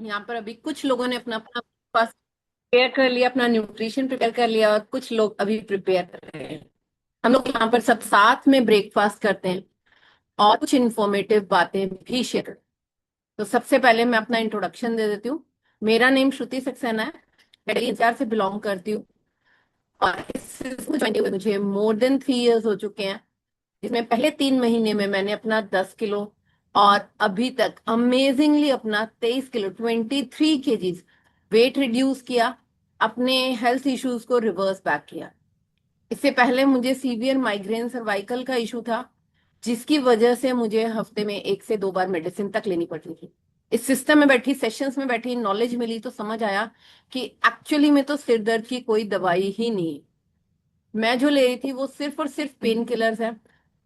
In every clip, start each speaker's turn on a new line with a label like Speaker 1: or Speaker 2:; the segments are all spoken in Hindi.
Speaker 1: यहाँ पर अभी कुछ लोगों ने अपना अपना फास्ट प्रिपेयर कर लिया, अपना न्यूट्रिशन प्रिपेयर कर लिया, और कुछ लोग अभी प्रिपेयर कर रहे हैं। हम लोग यहाँ पर सब साथ में ब्रेकफास्ट करते हैं और कुछ इंफॉर्मेटिव बातें भी शेयर करते हैं। तो सबसे पहले मैं अपना इंट्रोडक्शन दे देती हूँ। मेरा नेम श्रुति सक्सेना है। मैं दिल्ली एनसीआर से बिलोंग करती हूँ, और इस इसको ज्वाइन हुए मुझे मोर देन 3 इयर्स हो चुके हैं, जिसमें पहले 3 महीने में मैंने अपना 10 किलो, और अभी तक अमेजिंगली अपना 23 किलो 23 केजीज वेट रिड्यूस किया, अपने हेल्थ इश्यूज को रिवर्स बैक किया। इससे पहले मुझे सीवियर माइग्रेन सर्वाइकल का इशू था, जिसकी वजह से मुझे हफ्ते में 1 से 2 बार मेडिसिन तक लेनी पड़ती थी। इस सिस्टम में बैठी, सेशंस में बैठी, नॉलेज मिली तो समझ आया कि एक्चुअली में तो सिर दर्द की कोई दवाई ही नहीं है। मैं जो ले रही थी वो सिर्फ और सिर्फ पेन किलर्स है,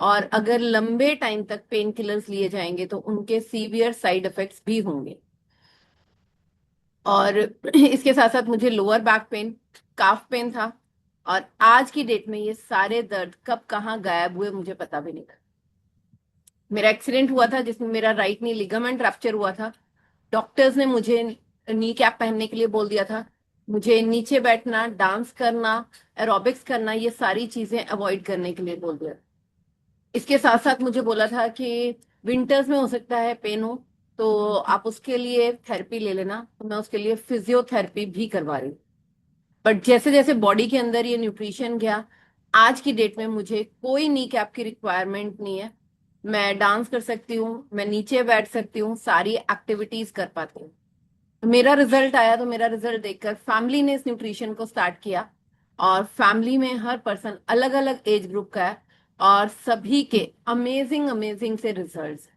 Speaker 1: और अगर लंबे टाइम तक पेन किलर्स लिए जाएंगे तो उनके सीवियर साइड इफेक्ट्स भी होंगे। और इसके साथ साथ मुझे लोअर बैक पेन, काफ पेन था, और आज की डेट में ये सारे दर्द कब कहाँ गायब हुए मुझे पता भी नहीं था। मेरा एक्सीडेंट हुआ था जिसमें मेरा राइट नी लिगामेंट रैप्चर हुआ था। डॉक्टर्स ने मुझे नी कैप पहनने के लिए बोल दिया था। मुझे नीचे बैठना, डांस करना, एरोबिक्स करना, ये सारी चीजें अवॉइड करने के लिए बोल दिया। इसके साथ साथ मुझे बोला था कि विंटर्स में हो सकता है पेन हो, तो आप उसके लिए थेरेपी ले लेना। तो मैं उसके लिए फिजियोथेरेपी भी करवा रही हूँ। बट जैसे जैसे बॉडी के अंदर ये न्यूट्रिशन गया, आज की डेट में मुझे कोई नी कैप की रिक्वायरमेंट नहीं है। मैं डांस कर सकती हूँ, मैं नीचे बैठ सकती हूँ, सारी एक्टिविटीज कर पाती हूँ। तो मेरा रिजल्ट आया, तो मेरा रिजल्ट देखकर फैमिली ने इस न्यूट्रिशन को स्टार्ट किया, और फैमिली में हर पर्सन अलग अलग एज ग्रुप का है, और सभी के अमेजिंग अमेजिंग से रिजल्ट्स।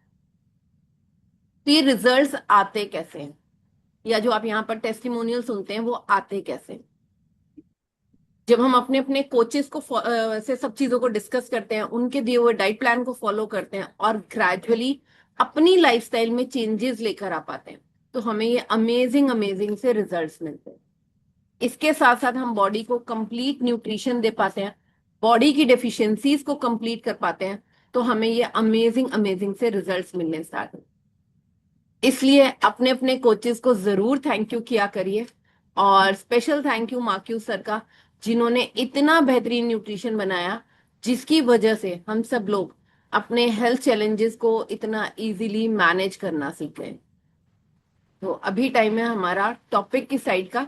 Speaker 1: तो ये रिजल्ट्स आते कैसे हैं, या जो आप यहाँ पर टेस्टिमोनियल सुनते हैं वो आते कैसे हैं? जब हम अपने अपने कोचेस को से सब चीजों को डिस्कस करते हैं, उनके दिए हुए डाइट प्लान को फॉलो करते हैं, और ग्रेजुअली अपनी लाइफस्टाइल में चेंजेस लेकर आ पाते हैं, तो हमें ये अमेजिंग अमेजिंग से रिजल्ट्स मिलते हैं। इसके साथ साथ हम बॉडी को कंप्लीट न्यूट्रिशन दे पाते हैं, बॉडी की डेफिशिएंसीज को कंप्लीट कर पाते हैं, तो हमें ये अमेजिंग अमेजिंग से रिजल्ट्स मिलने स्टार्ट होते हैं। इसलिए अपने अपने कोचेस को जरूर थैंक यू किया करिए, और स्पेशल थैंक यू माक्यू सर का, जिन्होंने इतना बेहतरीन न्यूट्रिशन बनाया, जिसकी वजह से हम सब लोग अपने हेल्थ चैलेंजेस को इतना इजीली मैनेज करना सीख गए। तो अभी टाइम है हमारा टॉपिक की साइड का।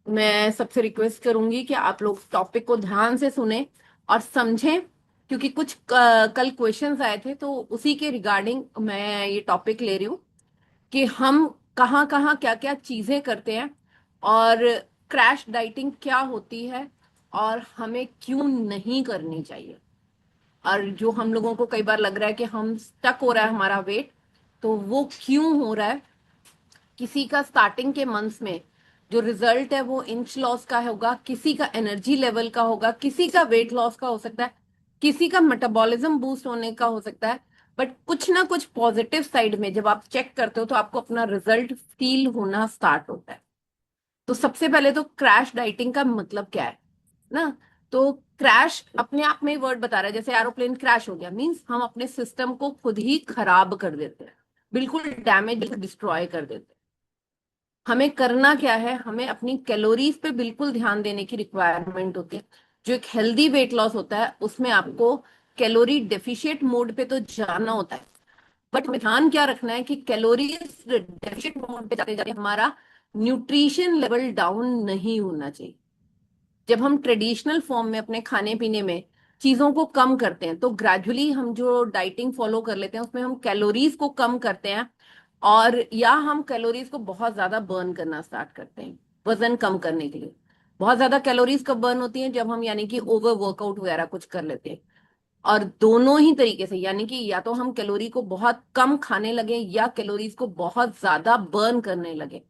Speaker 1: मैं सबसे रिक्वेस्ट करूंगी कि आप लोग टॉपिक को ध्यान से सुने और समझें, क्योंकि कुछ कल क्वेश्चंस आए थे, तो उसी के रिगार्डिंग मैं ये टॉपिक ले रही हूँ कि हम कहाँ कहाँ क्या क्या चीजें करते हैं, और क्रैश डाइटिंग क्या होती है, और हमें क्यों नहीं करनी चाहिए। और जो हम लोगों को कई बार लग रहा है कि हम स्टक हो रहा है हमारा वेट, तो वो क्यों हो रहा है। किसी का स्टार्टिंग के मंथ्स में जो रिजल्ट है वो इंच लॉस का होगा, किसी का एनर्जी लेवल का होगा, किसी का वेट लॉस का हो सकता है, किसी का मेटाबॉलिज्म बूस्ट होने का हो सकता है। बट कुछ ना कुछ पॉजिटिव साइड में जब आप चेक करते हो तो आपको अपना रिजल्ट फील होना स्टार्ट होता है। तो सबसे पहले तो क्रैश डाइटिंग का मतलब क्या है ना। तो क्रैश अपने आप में वर्ड बता रहा है, जैसे एरोप्लेन क्रैश हो गया, मींस हम अपने सिस्टम को खुद ही खराब कर देते हैं, बिल्कुल डैमेज डिस्ट्रॉय कर देते हैं। हमें करना क्या है, हमें अपनी कैलोरीज पे बिल्कुल ध्यान देने की रिक्वायरमेंट होती है। जो एक हेल्दी वेट लॉस होता है उसमें आपको कैलोरी डेफिशिएट मोड पे तो जाना होता है, बट हमें ध्यान क्या रखना है कि कैलोरीज डेफिशिएट मोड पे जाते जाते हमारा न्यूट्रिशन लेवल डाउन नहीं होना चाहिए। जब हम ट्रेडिशनल फॉर्म में अपने खाने पीने में चीजों को कम करते हैं, तो ग्रेजुअली हम जो डाइटिंग फॉलो कर लेते हैं उसमें हम कैलोरीज को कम करते हैं, और या हम कैलोरीज को बहुत ज्यादा बर्न करना स्टार्ट करते हैं वजन कम करने के लिए। बहुत ज्यादा कैलोरीज कब बर्न होती हैं, जब हम यानी कि ओवर वर्कआउट वगैरह कुछ कर लेते हैं। और दोनों ही तरीके से, यानी कि या तो हम कैलोरी को बहुत कम खाने लगे या कैलोरीज को बहुत ज्यादा बर्न करने लगे,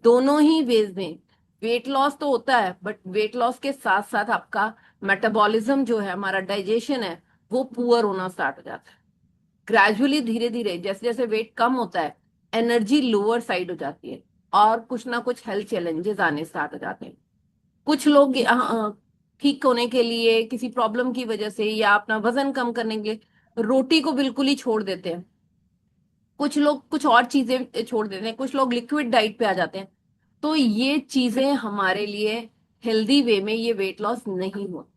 Speaker 1: दोनों ही वेज में वेट लॉस तो होता है, बट वेट लॉस के साथ साथ आपका मेटाबॉलिज्म जो है, हमारा डाइजेशन है, वो पुअर होना स्टार्ट हो जाता है। ग्रेजुअली धीरे धीरे जैसे जैसे वेट कम होता है, एनर्जी लोअर साइड हो जाती है, और कुछ ना कुछ हेल्थ चैलेंजेस आने स्टार्ट हो जाते हैं। कुछ लोग ठीक होने के लिए, किसी प्रॉब्लम की वजह से, या अपना वजन कम करने के लिए रोटी को बिल्कुल ही छोड़ देते हैं। कुछ लोग कुछ और चीजें छोड़ देते हैं, कुछ लोग लिक्विड डाइट पे आ जाते हैं। तो ये चीजें हमारे लिए हेल्दी वे में ये वेट लॉस नहीं हो।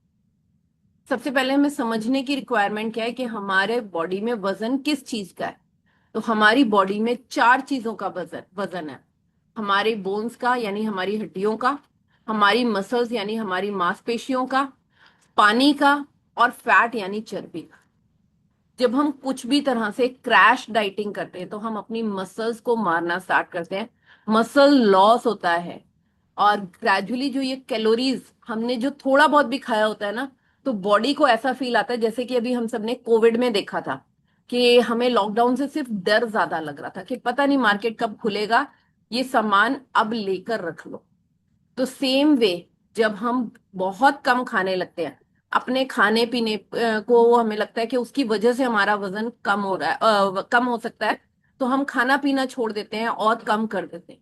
Speaker 1: सबसे पहले हमें समझने की रिक्वायरमेंट क्या है कि हमारे बॉडी में वजन किस चीज का है। तो हमारी बॉडी में चार चीजों का वजन वजन है। हमारे बोन्स का यानी हमारी हड्डियों का, हमारी मसल्स यानी हमारी मांसपेशियों का, पानी का, और फैट यानी चर्बी का। जब हम कुछ भी तरह से क्रैश डाइटिंग करते हैं तो हम अपनी मसल्स को मारना स्टार्ट करते हैं, मसल लॉस होता है। और ग्रेजुअली जो ये कैलोरीज हमने जो थोड़ा बहुत भी खाया होता है ना, तो बॉडी को ऐसा फील आता है जैसे कि अभी हम सबने कोविड में देखा था कि हमें लॉकडाउन से सिर्फ डर ज्यादा लग रहा था कि पता नहीं मार्केट कब खुलेगा, ये सामान अब लेकर रख लो। तो सेम वे, जब हम बहुत कम खाने लगते हैं, अपने खाने पीने को हमें लगता है कि उसकी वजह से हमारा वजन कम हो रहा है, कम हो सकता है, तो हम खाना पीना छोड़ देते हैं और कम कर देते हैं।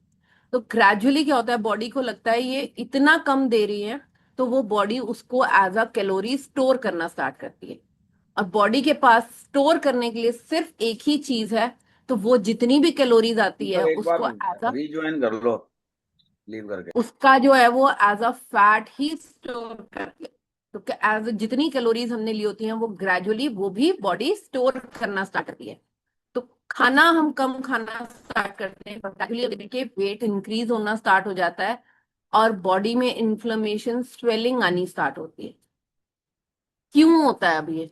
Speaker 1: तो ग्रेजुअली क्या होता है, बॉडी को लगता है ये इतना कम दे रही है, तो वो बॉडी उसको एज अ कैलोरी स्टोर करना स्टार्ट करती है। और बॉडी के पास स्टोर करने के लिए सिर्फ एक ही चीज है, तो वो जितनी भी कैलोरीज आती है
Speaker 2: मतलब एक बार
Speaker 1: उसको एज अ,
Speaker 2: रीज्वाइन कर लो, लीव करके।
Speaker 1: उसका जो है वो एज अ फैट ही स्टोर करती है। तो एज जितनी कैलोरीज हमने ली होती हैं वो ग्रेजुअली वो भी बॉडी स्टोर करना स्टार्ट करती है। तो खाना हम कम खाना स्टार्ट करते हैं, पर्टिकुलरली के वेट इंक्रीज होना स्टार्ट हो जाता है और बॉडी में इन्फ्लेमेशन स्वेलिंग आनी स्टार्ट होती है। क्यों होता है अब ये?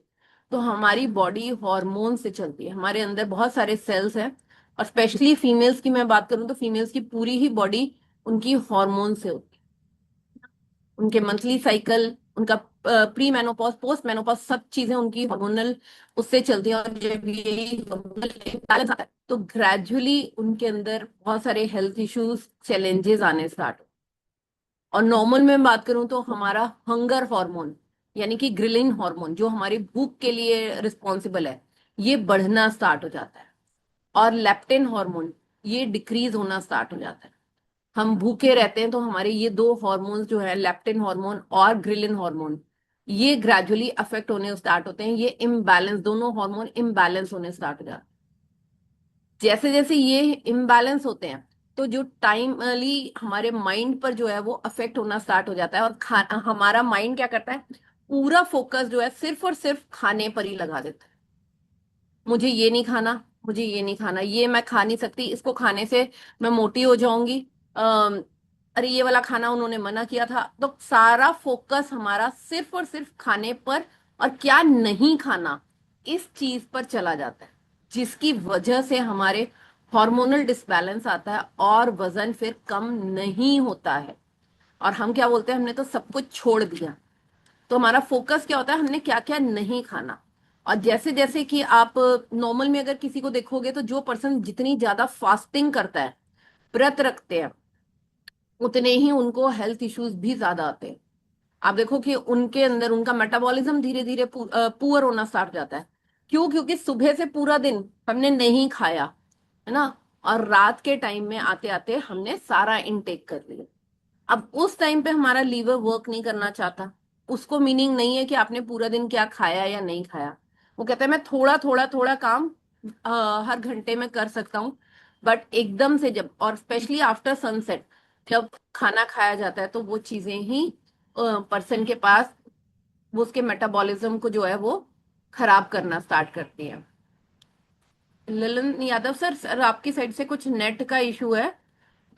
Speaker 1: तो हमारी बॉडी हार्मोन से चलती है, हमारे अंदर बहुत सारे सेल्स हैं। और स्पेशली फीमेल्स की मैं बात करूं तो फीमेल्स की पूरी ही बॉडी उनकी हार्मोन से होती है। उनके मंथली साइकिल, उनका प्री मेनोपॉज, पोस्ट मेनोपॉज, सब चीजें उनकी हार्मोनल उससे चलती हैं। और जब ये हार्मोनल बैलेंस आता है तो ग्रेजुअली उनके अंदर बहुत सारे हेल्थ इश्यूज, चैलेंजेस आने स्टार्ट। और नॉर्मल में बात करूं तो हमारा हंगर हार्मोन यानी कि ग्रिलिन हार्मोन जो हमारी भूख के लिए रिस्पॉन्सिबल है, ये बढ़ना स्टार्ट हो जाता है। और लेप्टिन हार्मोन ये डिक्रीज होना स्टार्ट हो जाता है। हम भूखे रहते हैं तो हमारे ये दो हार्मोन्स जो है, लेप्टिन हार्मोन और ग्रिलिन हार्मोन, ये ग्रेजुअली अफेक्ट होने स्टार्ट होते हैं। ये इम्बैलेंस, दोनों हार्मोन इम्बैलेंस होने स्टार्ट हो जाते हैं। जैसे जैसे ये इम्बैलेंस होते हैं तो जो टाइमली हमारे माइंड पर जो है वो अफेक्ट होना स्टार्ट हो जाता है। और हमारा माइंड क्या करता है, पूरा फोकस जो है सिर्फ और सिर्फ खाने पर ही लगा देता है। मुझे ये नहीं खाना, मुझे ये नहीं खाना, ये मैं खा नहीं सकती, इसको खाने से मैं मोटी हो जाऊंगी। अरे ये वाला खाना उन्होंने मना किया था। तो सारा फोकस हमारा सिर्फ और सिर्फ खाने पर और क्या नहीं खाना, इस चीज पर चला जाता है, जिसकी वजह से हमारे हार्मोनल डिसबैलेंस आता है और वजन फिर कम नहीं होता है। और हम क्या बोलते हैं, हमने तो सब कुछ छोड़ दिया। तो हमारा फोकस क्या होता है, हमने क्या क्या नहीं खाना। और जैसे जैसे कि आप नॉर्मल में अगर किसी को देखोगे तो जो पर्सन जितनी ज्यादा फास्टिंग करता है, व्रत रखते हैं, उतने ही उनको हेल्थ इश्यूज भी ज्यादा आते हैं। आप देखो कि उनके अंदर उनका मेटाबॉलिज्म धीरे धीरे पुअर होना स्टार्ट हो जाता है। क्यों? क्योंकि सुबह से पूरा दिन हमने नहीं खाया, है ना, और रात के टाइम में आते आते हमने सारा इनटेक कर लिया। अब उस टाइम पे हमारा लीवर वर्क नहीं करना चाहता। उसको मीनिंग नहीं है कि आपने पूरा दिन क्या खाया या नहीं खाया। वो कहता है मैं थोड़ा थोड़ा थोड़ा काम हर घंटे में कर सकता हूँ। बट एकदम से जब, और स्पेशली आफ्टर सनसेट, जब खाना खाया जाता है तो वो चीजें ही पर्सन के पास वो उसके मेटाबॉलिज्म को जो है वो खराब करना स्टार्ट करती है। ललन यादव सर, सर आपकी साइड से कुछ नेट का इशू है,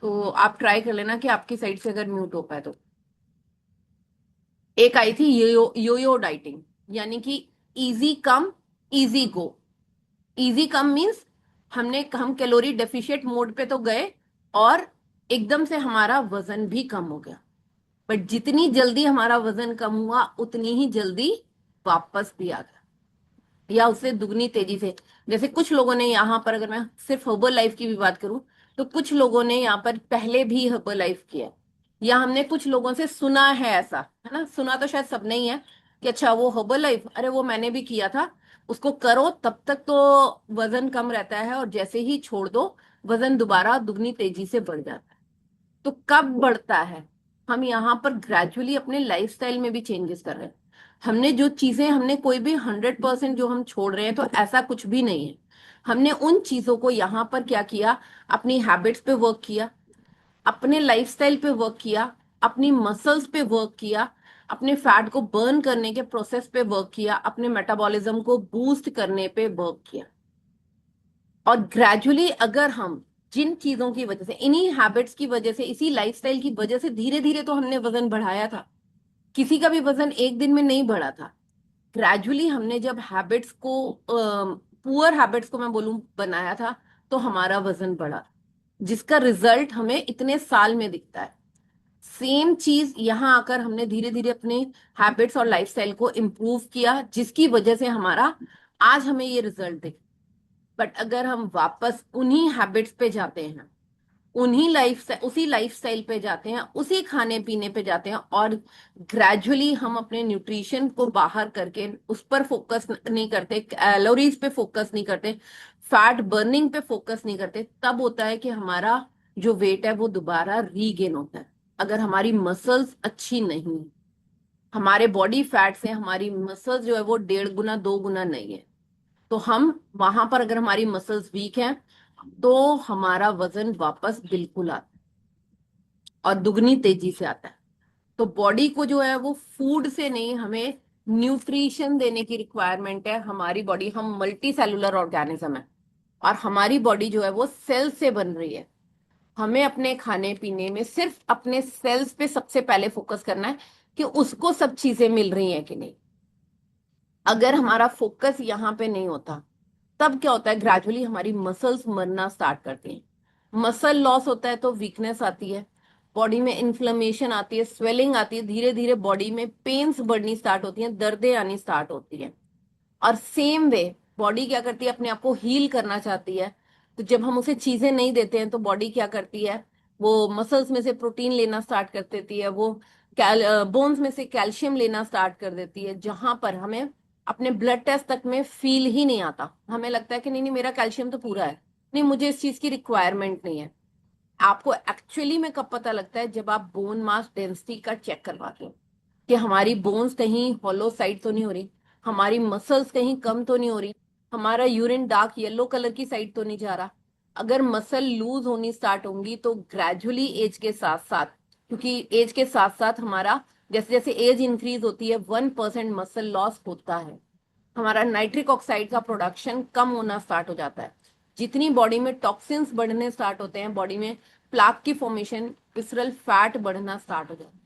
Speaker 1: तो आप ट्राई कर लेना कि आपकी साइड से अगर म्यूट हो पाए तो। एक आई थी यो डाइटिंग, यानी कि easy come easy go. Easy come means हम कैलोरी डेफिशिएट मोड पे तो गए और एकदम से हमारा वजन भी कम हो गया। बट जितनी जल्दी हमारा वजन कम हुआ उतनी ही जल्दी वापस भी आ गया, या उससे दुगनी तेजी से। जैसे कुछ लोगों ने यहाँ पर, अगर मैं सिर्फ हर्बल लाइफ की भी बात करूं, तो कुछ लोगों ने यहाँ पर पहले भी हर्बल लाइफ किया है, या हमने कुछ लोगों से सुना है ऐसा, है ना, सुना तो शायद सबने ही है कि अच्छा वो हर्बल लाइफ, अरे वो मैंने भी किया था, उसको करो तब तक तो वजन कम रहता है और जैसे ही छोड़ दो वजन दोबारा दुगनी तेजी से बढ़ जाता है। तो कब बढ़ता है? हम यहाँ पर ग्रेजुअली अपने लाइफस्टाइल में भी चेंजेस कर रहे हैं। हमने जो चीजें, हमने कोई भी 100% जो हम छोड़ रहे हैं तो ऐसा कुछ भी नहीं है। हमने उन चीजों को यहाँ पर क्या किया, अपनी हैबिट्स पे वर्क किया, अपने लाइफस्टाइल पे वर्क किया, अपनी मसल्स पे वर्क किया, अपने फैट को बर्न करने के प्रोसेस पे वर्क किया, अपने मेटाबॉलिज्म को बूस्ट करने पे वर्क किया। और ग्रेजुअली अगर हम जिन चीजों की वजह से, इन्हीं हैबिट्स की वजह से, इसी लाइफस्टाइल की वजह से धीरे धीरे तो हमने वजन बढ़ाया था, किसी का भी वजन एक दिन में नहीं बढ़ा था। ग्रेजुअली हमने जब हैबिट्स को, पुअर हैबिट्स को मैं बोलूं, बनाया था, तो हमारा वजन बढ़ा, जिसका रिजल्ट हमें इतने साल में दिखता है। सेम चीज यहाँ आकर हमने धीरे धीरे अपने हैबिट्स और लाइफस्टाइल को इम्प्रूव किया, जिसकी वजह से हमारा आज हमें ये रिजल्ट दिख। बट अगर हम वापस उन्हीं हैबिट्स पे जाते हैं, उसी लाइफस्टाइल पे जाते हैं, उसी खाने पीने पे जाते हैं, और ग्रेजुअली हम अपने न्यूट्रिशन को बाहर करके उस पर फोकस नहीं करते, कैलोरीज पे फोकस नहीं करते, फैट बर्निंग पे फोकस नहीं करते, तब होता है कि हमारा जो वेट है वो दोबारा रीगेन होता है। अगर हमारी मसल्स अच्छी नहीं है, हमारे बॉडी फैट से हमारी मसल्स जो है वो 1.5 गुना 2 गुना नहीं है, तो हम वहां पर, अगर हमारी मसल्स वीक हैं, तो हमारा वजन वापस बिल्कुल आता है, और दुगनी तेजी से आता है। तो बॉडी को जो है वो फूड से नहीं, हमें न्यूट्रिशन देने की रिक्वायरमेंट है। हमारी बॉडी, हम मल्टी सेलुलर ऑर्गेनिज्म है, और हमारी बॉडी जो है वो सेल से बन रही है। हमें अपने खाने पीने में सिर्फ अपने सेल्स पे सबसे पहले फोकस करना है कि उसको सब चीजें मिल रही हैं कि नहीं। अगर हमारा फोकस यहाँ पे नहीं होता, तब क्या होता है, ग्रेजुअली हमारी मसल्स मरना स्टार्ट करती हैं। मसल लॉस होता है तो वीकनेस आती है, बॉडी में इन्फ्लेमेशन आती है, स्वेलिंग आती है, धीरे धीरे बॉडी में पेन्स बढ़नी स्टार्ट होती हैं, दर्दें आनी स्टार्ट होती हैं। और सेम वे बॉडी क्या करती है, अपने आप को हील करना चाहती है, तो जब हम उसे चीजें नहीं देते हैं तो बॉडी क्या करती है, वो मसल्स में से प्रोटीन लेना स्टार्ट कर देती है, वो बोन्स में से कैल्शियम लेना स्टार्ट कर देती है, जहां पर हमें अपने ब्लड टेस्ट तक में फील ही नहीं आता। हमें लगता है कि नहीं नहीं, मेरा कैल्शियम तो पूरा है, नहीं मुझे इस चीज की रिक्वायरमेंट नहीं है। आपको एक्चुअली में कब पता लगता है, जब आप बोन मास डेंसिटी का चेक करवाते हो कि हमारी बोन्स कहीं हॉलो साइड तो नहीं हो रही, हमारी मसल्स कहीं कम तो नहीं हो रही, हमारा यूरिन डार्क येलो कलर की साइड तो नहीं जा रहा। अगर मसल लूज होनी स्टार्ट होंगी तो ग्रेजुअली एज के साथ साथ, क्योंकि एज के साथ साथ हमारा, जैसे जैसे एज इंक्रीज होती है, 1% मसल लॉस होता है, हमारा नाइट्रिक ऑक्साइड का प्रोडक्शन कम होना स्टार्ट हो जाता है। जितनी बॉडी में टॉक्सिन्स बढ़ने स्टार्ट होते हैं, बॉडी में प्लाक की फॉर्मेशन, विसरल फैट बढ़ना स्टार्ट हो जाता है।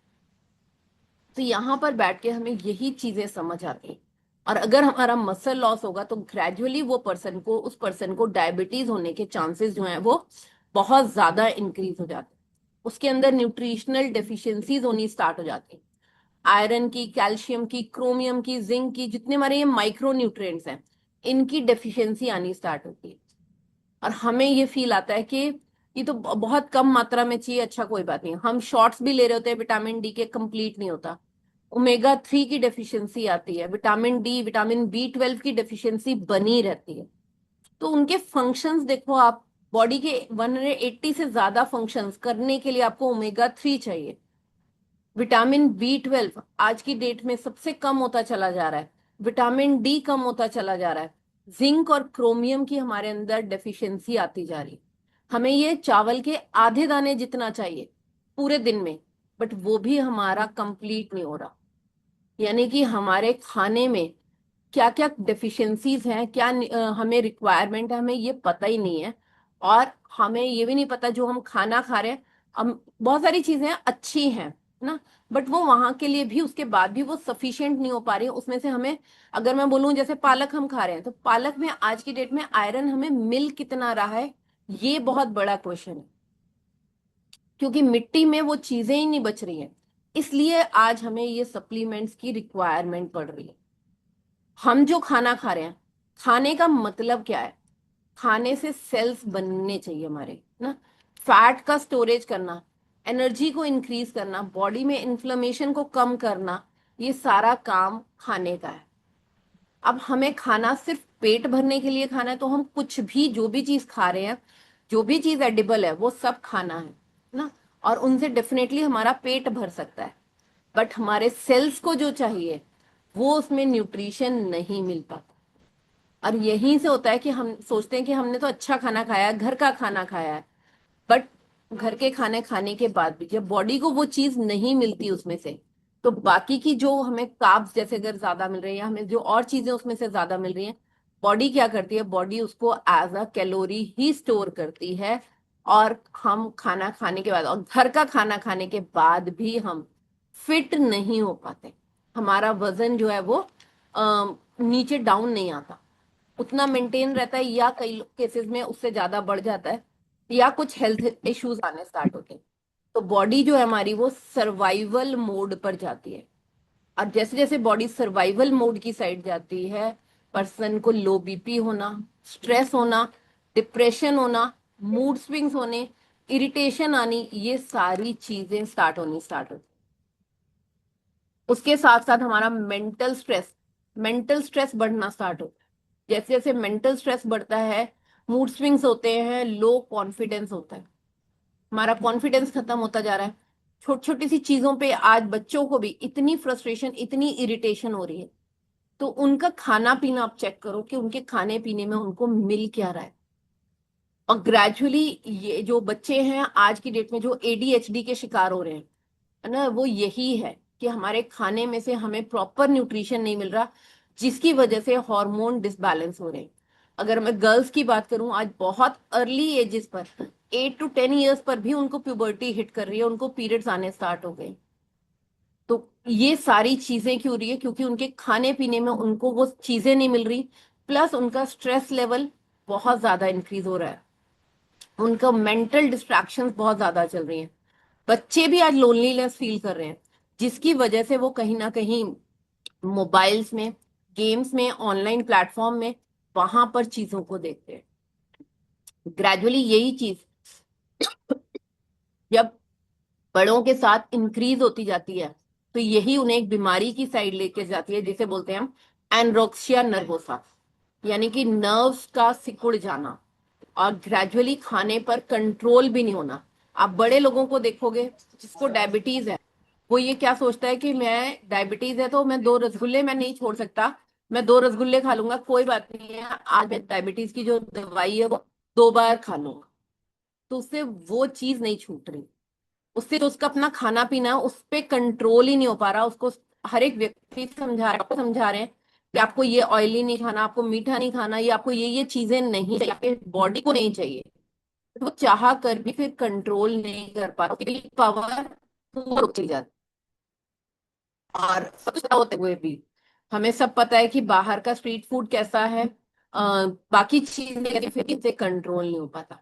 Speaker 1: तो यहाँ पर बैठ के हमें यही चीजें समझ आती हैं। और अगर हमारा मसल लॉस होगा तो ग्रेजुअली उस पर्सन को डायबिटीज होने के चांसेस जो हैं वो बहुत ज्यादा इंक्रीज हो जाते हैं। उसके अंदर न्यूट्रिशनल डेफिशिएंसीज होनी स्टार्ट हो जाती है, आयरन की, कैल्शियम की, क्रोमियम की, जिंक की, जितने हमारे ये माइक्रो न्यूट्रिएंट्स हैं, इनकी डेफिशिएंसी आनी स्टार्ट होती है। और हमें ये फील आता है कि ये तो बहुत कम मात्रा में चाहिए, अच्छा कोई बात नहीं, हम शॉट्स भी ले रहे होते हैं विटामिन डी के, कंप्लीट नहीं होता। ओमेगा 3 की डेफिशिएंसी आती है, विटामिन डी, विटामिन B12 की डेफिशिएंसी बनी रहती है। तो उनके फंक्शंस देखो आप, बॉडी के 180 से ज्यादा फंक्शंस करने के लिए आपको ओमेगा 3 चाहिए। विटामिन B12 आज की डेट में सबसे कम होता चला जा रहा है, विटामिन डी कम होता चला जा रहा है, जिंक और क्रोमियम की हमारे अंदर डेफिशिएंसी आती जा रही है। हमें ये चावल के आधे दाने जितना चाहिए पूरे दिन में, बट वो भी हमारा कंप्लीट नहीं हो रहा। यानी कि हमारे खाने में क्या क्या डेफिशिएंसीज हैं, क्या हमें रिक्वायरमेंट है, हमें ये पता ही नहीं है। और हमें ये भी नहीं पता जो हम खाना खा रहे हैं, हम बहुत सारी चीजें अच्छी हैं ना, बट वो वहां के लिए भी, उसके बाद भी वो सफिशिएंट नहीं हो पा रही है। उसमें से हमें, अगर मैं बोलूं जैसे पालक हम खा रहे हैं, तो पालक में आज की डेट में आयरन हमें मिल कितना रहा है, ये बहुत बड़ा क्वेश्चन है, क्योंकि मिट्टी में वो चीजें ही नहीं बच रही हैं। इसलिए आज हमें ये सप्लीमेंट्स की रिक्वायरमेंट पड़ रही है। हम जो खाना खा रहे हैं, खाने का मतलब क्या है, खाने से सेल्स बनने चाहिए हमारे ना, फैट का स्टोरेज करना, एनर्जी को इंक्रीज करना, बॉडी में इन्फ्लेमेशन को कम करना, ये सारा काम खाने का है। अब हमें खाना सिर्फ पेट भरने के लिए खाना है, तो हम कुछ भी, जो भी चीज खा रहे हैं, जो भी चीज एडिबल है, वो सब खाना है ना, और उनसे डेफिनेटली हमारा पेट भर सकता है। बट हमारे सेल्स को जो चाहिए, वो उसमें न्यूट्रिशन नहीं मिल पाता। और यहीं से होता है कि हम सोचते हैं कि हमने तो अच्छा खाना खाया है, घर का खाना खाया है, बट घर के खाने खाने के बाद भी जब बॉडी को वो चीज नहीं मिलती उसमें से, तो बाकी की जो हमें कार्ब्स जैसे अगर ज्यादा मिल रहे हैं या हमें जो और चीजें उसमें से ज्यादा मिल रही हैं, बॉडी क्या करती है, बॉडी उसको एज अ कैलोरी ही स्टोर करती है। और हम खाना खाने के बाद और घर का खाना खाने के बाद भी हम फिट नहीं हो पाते। हमारा वजन जो है वो नीचे डाउन नहीं आता, उतना मेंटेन रहता है, या कई केसेस में उससे ज्यादा बढ़ जाता है, या कुछ हेल्थ इश्यूज आने स्टार्ट होते हैं। तो बॉडी जो है हमारी वो सर्वाइवल मोड पर जाती है। और जैसे जैसे बॉडी सर्वाइवल मोड की साइड जाती है, पर्सन को लो बीपी होना, स्ट्रेस होना, डिप्रेशन होना, मूड स्विंग्स होने, इरिटेशन आनी, ये सारी चीजें स्टार्ट होती। उसके साथ साथ हमारा मेंटल स्ट्रेस बढ़ना स्टार्ट होता है। जैसे जैसे मेंटल स्ट्रेस बढ़ता है, मूड स्विंग्स होते हैं, लो कॉन्फिडेंस होता है, हमारा कॉन्फिडेंस खत्म होता जा रहा है। छोटी छोटी सी चीजों पे आज बच्चों को भी इतनी फ्रस्ट्रेशन, इतनी इरिटेशन हो रही है। तो उनका खाना पीना आप चेक करो कि उनके खाने पीने में उनको मिल क्या रहा है। और ग्रेजुअली ये जो बच्चे हैं आज की डेट में जो एडीएचडी के शिकार हो रहे हैं, है ना, वो यही है कि हमारे खाने में से हमें प्रॉपर न्यूट्रिशन नहीं मिल रहा, जिसकी वजह से हार्मोन डिसबैलेंस हो रहे हैं। अगर मैं गर्ल्स की बात करूं, आज बहुत अर्ली एजेस पर, 8 to 10 ईयर्स पर भी उनको प्यूबर्टी हिट कर रही है, उनको पीरियड्स आने स्टार्ट हो गए। तो ये सारी चीजें क्यों हो रही है, क्योंकि उनके खाने पीने में उनको वो चीजें नहीं मिल रही, प्लस उनका स्ट्रेस लेवल बहुत ज्यादा इंक्रीज हो रहा है, उनका मेंटल डिस्ट्रैक्शंस बहुत ज्यादा चल रही हैं। बच्चे भी आज लोनलीनेस फील कर रहे हैं, जिसकी वजह से वो कहीं ना कहीं मोबाइल्स में, गेम्स में, ऑनलाइन प्लेटफॉर्म में, वहां पर चीजों को देखते हैं। ग्रेजुअली यही चीज जब बड़ों के साथ इंक्रीज होती जाती है, तो यही उन्हें एक बीमारी की साइड लेके जाती है, जिसे बोलते हैं हम एनरोक्सिया नर्वोसा, यानी कि नर्व्स का सिकुड़ जाना, और ग्रेजुअली खाने पर कंट्रोल भी नहीं होना। आप बड़े लोगों को देखोगे जिसको डायबिटीज है, वो ये क्या सोचता है कि मैं डायबिटीज है तो मैं 2 रसगुल्ले मैं नहीं छोड़ सकता, मैं 2 रसगुल्ले खा लूंगा, कोई बात नहीं है, आज मैं डायबिटीज की जो दवाई है वो 2 बार खा लूंगा। तो उससे वो चीज नहीं छूट रही, उससे तो उसका अपना खाना पीना है, उस पर कंट्रोल ही नहीं हो पा रहा उसको। हर एक व्यक्ति समझा रहे, आपको समझा रहे हैं कि आपको ये ऑयली नहीं खाना, आपको मीठा नहीं खाना, ये आपको ये चीजें नहीं चाहिए, आपके बॉडी को नहीं चाहिए। तो वो चाह कर भी फिर कंट्रोल नहीं कर पा रहा, पावर वो चली जाती। और सब कुछ होते हुए भी हमें सब पता है कि बाहर का स्ट्रीट फूड कैसा है, बाकी चीजें कैसी, फिर इसे कंट्रोल नहीं हो पाता।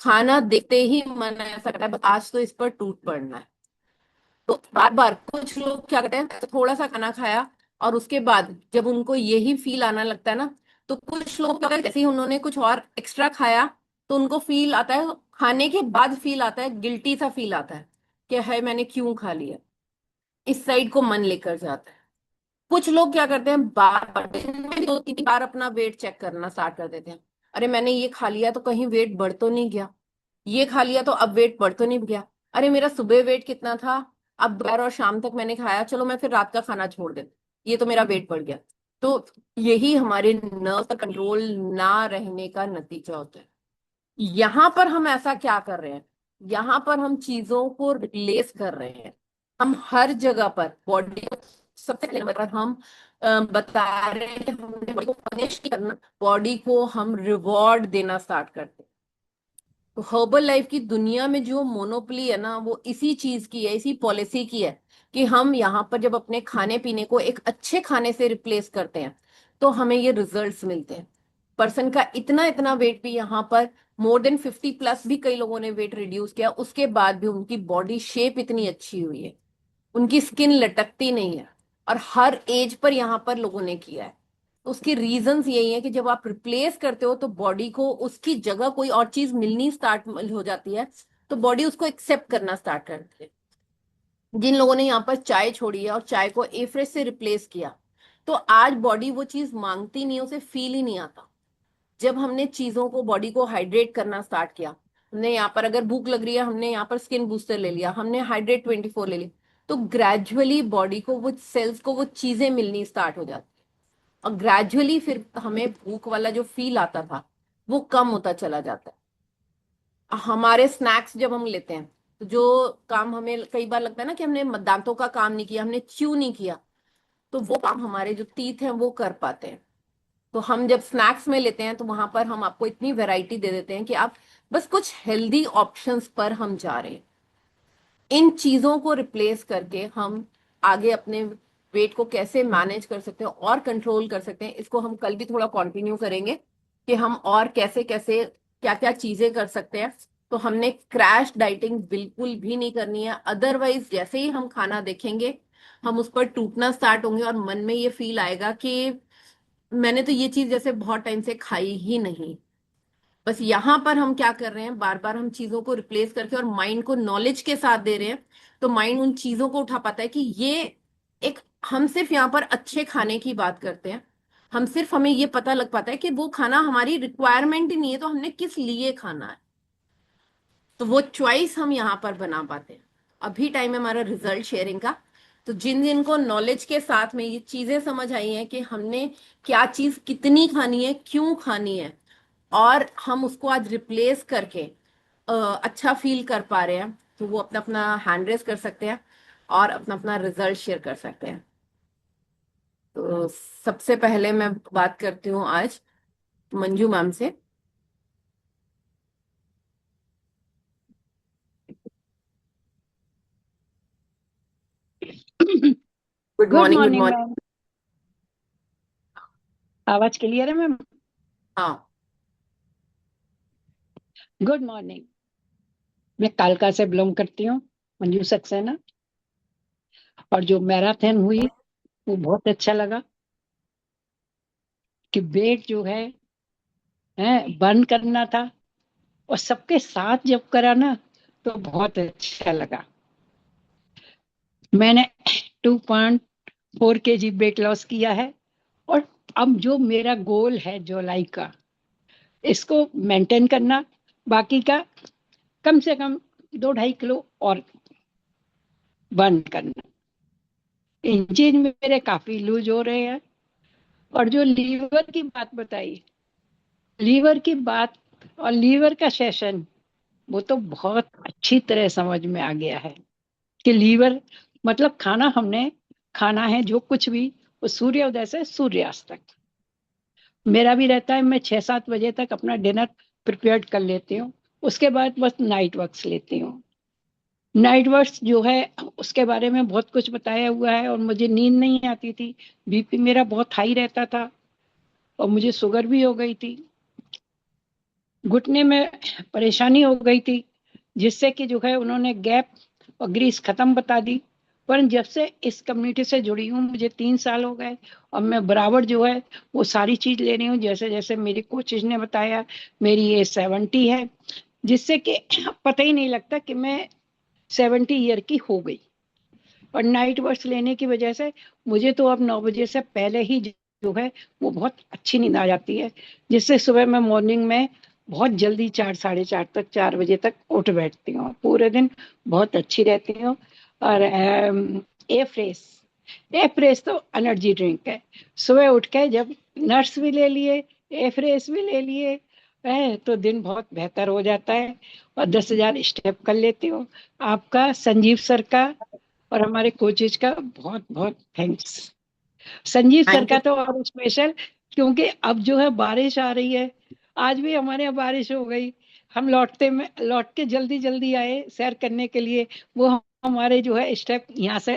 Speaker 1: खाना देखते ही मन ऐसा करता है बस आज तो इस पर टूट पड़ना है। तो बार बार कुछ लोग क्या करते हैं, थोड़ा सा खाना खाया और उसके बाद जब उनको यही फील आना लगता है ना, तो कुछ लोग क्या करते हैं, जैसे ही उन्होंने कुछ और एक्स्ट्रा खाया, तो उनको फील आता है, खाने के बाद फील आता है, गिल्टी सा फील आता है कि है मैंने क्यों खा लिया, इस साइड को मन लेकर जाता है। कुछ लोग क्या करते हैं, बार बार दिन में 2-3 बार अपना वेट चेक करना स्टार्ट कर देते हैं। अरे मैंने ये खा लिया तो कहीं वेट बढ़ तो नहीं गया, ये खा लिया तो अब वेट बढ़ तो नहीं गया, अरे मेरा सुबह वेट कितना था, अब दोपहर और शाम तक मैंने खाया, चलो मैं फिर रात का खाना छोड़ देता, ये तो मेरा वेट बढ़ गया। तो यही हमारे नर्व का कंट्रोल ना रहने का नतीजा होता है। यहाँ पर हम ऐसा क्या कर रहे हैं, यहाँ पर हम चीजों को रिप्लेस कर रहे हैं। हम हर जगह पर बॉडी, सबसे पहले नंबर पर हम बता रहे हैं कि हमने बॉडी को पनिश करना, बॉडी को हम रिवॉर्ड देना स्टार्ट करते हैं। तो हर्बल लाइफ की दुनिया में जो मोनोपोली है ना, वो इसी चीज की है, इसी पॉलिसी की है, कि हम यहाँ पर जब अपने खाने पीने को एक अच्छे खाने से रिप्लेस करते हैं, तो हमें ये रिजल्ट्स मिलते हैं। पर्सन का इतना इतना वेट भी यहाँ पर more than 50+ भी कई लोगों ने वेट रिड्यूस किया, उसके बाद भी उनकी बॉडी शेप इतनी अच्छी हुई है, उनकी स्किन लटकती नहीं है। और हर एज पर यहाँ पर लोगों ने किया है। तो उसकी रीजंस यही है कि जब आप रिप्लेस करते हो तो बॉडी को उसकी जगह कोई और चीज मिलनी स्टार्ट हो जाती है, तो बॉडी उसको एक्सेप्ट करना स्टार्ट करती है। जिन लोगों ने यहाँ पर चाय छोड़ी है और चाय को एफ्रेश से रिप्लेस किया, तो आज बॉडी वो चीज मांगती नहीं, उसे फील ही नहीं आता। जब हमने चीजों को, बॉडी को हाइड्रेट करना स्टार्ट किया, हमने यहाँ पर अगर भूख लग रही है, हमने यहाँ पर स्किन बूस्टर ले लिया, हमने Hydrate 24 ले लिया, तो ग्रेजुअली बॉडी को वो सेल्स को वो चीजें मिलनी स्टार्ट हो जाती है। और ग्रेजुअली फिर हमें भूख वाला जो फील आता था वो कम होता चला जाता है। हमारे स्नैक्स जब हम लेते हैं तो जो काम हमें कई बार लगता है ना कि हमने दांतों का काम नहीं किया, हमने च्यू नहीं किया, तो वो काम हमारे जो टीथ हैं वो कर पाते हैं। तो हम जब स्नैक्स में लेते हैं तो वहां पर हम आपको इतनी वैरायटी दे देते हैं कि आप बस कुछ हेल्दी ऑप्शंस पर हम जा रहे हैं। इन चीजों को रिप्लेस करके हम आगे अपने वेट को कैसे मैनेज कर सकते हैं और कंट्रोल कर सकते हैं, इसको हम कल भी थोड़ा कंटिन्यू करेंगे कि हम और कैसे कैसे क्या क्या चीजें कर सकते हैं। तो हमने क्रैश डाइटिंग बिल्कुल भी नहीं करनी है, अदरवाइज जैसे ही हम खाना देखेंगे हम उस पर टूटना स्टार्ट होंगे और मन में ये फील आएगा कि मैंने तो ये चीज जैसे बहुत टाइम से खाई ही नहीं। बस यहाँ पर हम क्या कर रहे हैं, बार बार हम चीजों को रिप्लेस करके और माइंड को नॉलेज के साथ दे रहे हैं, तो माइंड उन चीजों को उठा पाता है कि ये एक, हम सिर्फ यहाँ पर अच्छे खाने की बात करते हैं, हम सिर्फ हमें ये पता लग पाता है कि वो खाना हमारी रिक्वायरमेंट ही नहीं है, तो हमने किस लिए खाना है, तो वो चॉइस हम यहाँ पर बना पाते हैं। अभी टाइम है हमारा रिजल्ट शेयरिंग का। तो जिन जिन को नॉलेज के साथ में ये चीजें समझ आई हैं कि हमने क्या चीज कितनी खानी है, क्यों खानी है, और हम उसको आज रिप्लेस करके अच्छा फील कर पा रहे हैं, तो वो अपना अपना हैंड रेस कर सकते हैं और अपना अपना रिजल्ट शेयर कर सकते हैं। तो सबसे पहले मैं बात करती हूँ आज मंजू मैम से। Good
Speaker 3: good
Speaker 1: morning, good
Speaker 3: morning
Speaker 1: morning.
Speaker 3: Ma'am. आवाज क्लियर है मैम?
Speaker 1: हाँ।
Speaker 3: Good morning. मैं कालका से बिलोंग करती हूँ, मंजू सक्सेना। और जो मैराथन हुई वो बहुत अच्छा लगा कि वेट जो है बर्न करना था, और सबके साथ जब करा ना तो बहुत अच्छा लगा। मैंने 2.4 kg वेट लॉस किया है, और अब जो मेरा गोल है जुलाई का, इसको मेंटेन करना, बाकी का कम से कम 2-2.5 किलो और बर्न करना। इंचेज मेरे काफी लूज हो रहे हैं। और जो लीवर की बात बताई, लीवर की बात और लीवर का सेशन, वो तो बहुत अच्छी तरह समझ में आ गया है कि लीवर मतलब खाना हमने खाना है जो कुछ भी, वो सूर्योदय से सूर्यास्त तक। मेरा भी रहता है, मैं 6-7 बजे तक अपना डिनर प्रिपेयर कर लेती हूँ। उसके बाद बस नाइट वर्क्स लेती हूँ। नाइट वर्क्स जो है उसके बारे में बहुत कुछ बताया हुआ है, और मुझे नींद नहीं आती थी। बीपी मेरा बहुत हाई रहता था, और मुझे शुगर भी हो गई थी। घुटने में परेशानी हो गई थी, जिससे कि जो है उन्होंने गैप और ग्रीस खत्म बता दी। पर जब से इस कम्युनिटी से जुड़ी हूँ, मुझे 3 साल हो गए, और मैं बराबर जो है वो सारी चीज ले रही हूँ जैसे जैसे मेरी कोचेज ने बताया। मेरी एज 70 है, जिससे कि पता ही नहीं लगता कि मैं 70 ईयर की हो गई। और नाइट वर्क्स लेने की वजह से मुझे तो अब 9 बजे से पहले ही जो है वो बहुत अच्छी नींद आ जाती है, जिससे सुबह मैं मॉर्निंग में बहुत जल्दी 4-4:30 तक, 4 बजे तक उठ बैठती हूँ। पूरे दिन बहुत अच्छी रहती हूँ। और ए फ्रेश, ए फ्रेश तो एनर्जी ड्रिंक है। सुबह उठ के जब नट्स भी ले लिए, ए फ्रेश भी ले लिए, है तो दिन बहुत बेहतर हो जाता है। और 10,000 स्टेप कर लेती हूँ। आपका, संजीव सर का और हमारे कोचेज का बहुत बहुत थैंक्स। संजीव सर
Speaker 1: थैंक
Speaker 3: का
Speaker 1: यू।
Speaker 3: तो और स्पेशल, क्योंकि अब जो है बारिश आ रही है। आज भी हमारे यहाँ बारिश हो गई। हम लौट के जल्दी जल्दी आए सैर करने के लिए। वो हमारे जो है स्टेप यहाँ से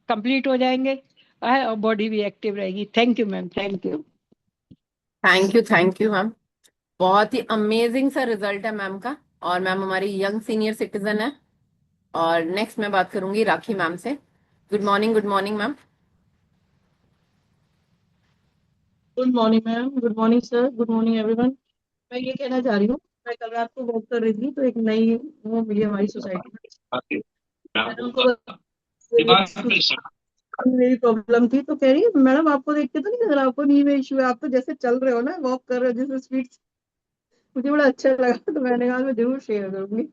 Speaker 3: कंप्लीट हो जाएंगे, और बॉडी भी एक्टिव रहेगी। Thank you ma'am, thank you.
Speaker 1: Thank you, thank you ma'am. बहुत ही अमेजिंग सा रिजल्ट है मैम का। और मैम हमारी यंग सीनियर सिटीजन है। और नेक्स्ट मैं बात करूंगी राखी मैम से। Good morning, good morning ma'am.
Speaker 4: Good morning ma'am, good morning sir, good morning everyone. मैं ये कहना चाह रही हूँ, मैं कल रात को वॉक कर रही थी तो एक नई वो मिली हमारी सोसाइटी में। मैंने उनको मेरी प्रॉब्लम थी तो कह रही है मैडम आपको देख के तो नहीं लग रहा आपको नी में इशू है, आप तो जैसे चल रहे हो ना, वॉक कर रहे हो जिस स्पीड से। मुझे बड़ा अच्छा लगा तो मैंने कहा मैं जरूर शेयर करूंगी।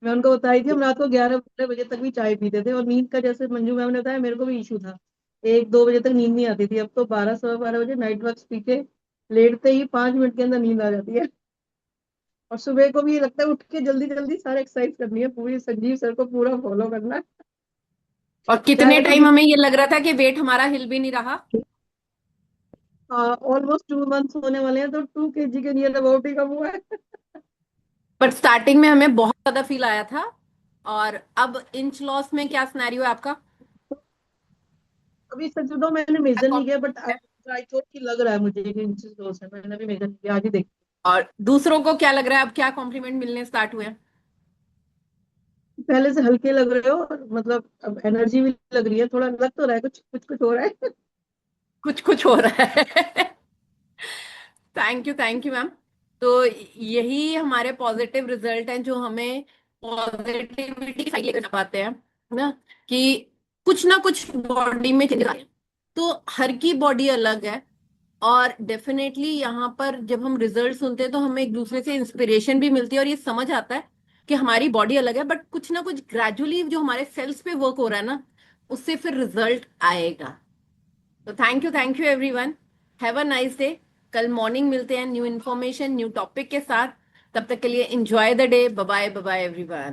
Speaker 4: मैं उनको बताई थी हम रात को 11-12 बजे तक भी चाय पीते थे, और नींद का जैसे मंजू मैम ने बताया मेरे को भी इशू था। 1-2 बजे तक नींद नहीं आती थी, अब तो 12 सवा 12 बजे नाइट वॉक्स पी के लेटते ही 5 मिनट के अंदर नींद आ जाती है। और सुबह को भी ये लगता है उठ के जल्दी जल्दी सारे एक्सरसाइज करनी है, पूरी संजीव सर को पूरा फॉलो करना है।
Speaker 1: और कितने
Speaker 4: चाहे तो
Speaker 1: टाइम हमें ये लग रहा था कि वेट हमारा हिल भी नहीं रहा।
Speaker 4: ऑलमोस्ट 2 मंथ्स होने वाले हैं, तो 2 kg के नियर अबाउट ही कम हुआ है।
Speaker 1: पर स्टार्टिंग में हमें बहुत ज्यादा फील आया था। और अब इंच लॉस में क्या सिनेरियो है आपका?
Speaker 4: अभी सच बताऊं मैंने मेजर नहीं किया, बट आई थॉट कि लग रहा है मुझे कि इंचेस लॉस है। मैंने भी मेजर किया, आज ही देखा।
Speaker 1: और दूसरों को क्या लग रहा है, अब क्या कॉम्प्लीमेंट मिलने स्टार्ट हुए हैं?
Speaker 4: पहले से हल्के लग रहे हो, और मतलब अब एनर्जी भी लग रही है, थोड़ा लग तो रहा है, कुछ कुछ कुछ हो रहा है।
Speaker 1: कुछ कुछ हो रहा है। Thank you ma'am. तो यही हमारे पॉजिटिव रिजल्ट हैं जो हमें पॉजिटिविटी साइड लेकर जा पाते हैं ना, कि कुछ ना कुछ बॉडी में चेंजेस आए हैं। तो हर की बॉडी अलग है। और डेफिनेटली यहाँ पर जब हम रिजल्ट सुनते हैं तो हमें एक दूसरे से इंस्पिरेशन भी मिलती है, और ये समझ आता है कि हमारी बॉडी अलग है, बट कुछ ना कुछ ग्रेजुअली जो हमारे सेल्स पे वर्क हो रहा है ना, उससे फिर रिजल्ट आएगा। तो thank you everyone. Have a nice day. कल मॉर्निंग मिलते हैं न्यू इन्फॉर्मेशन न्यू टॉपिक के साथ। तब तक के लिए enjoy the day. Bye bye everyone.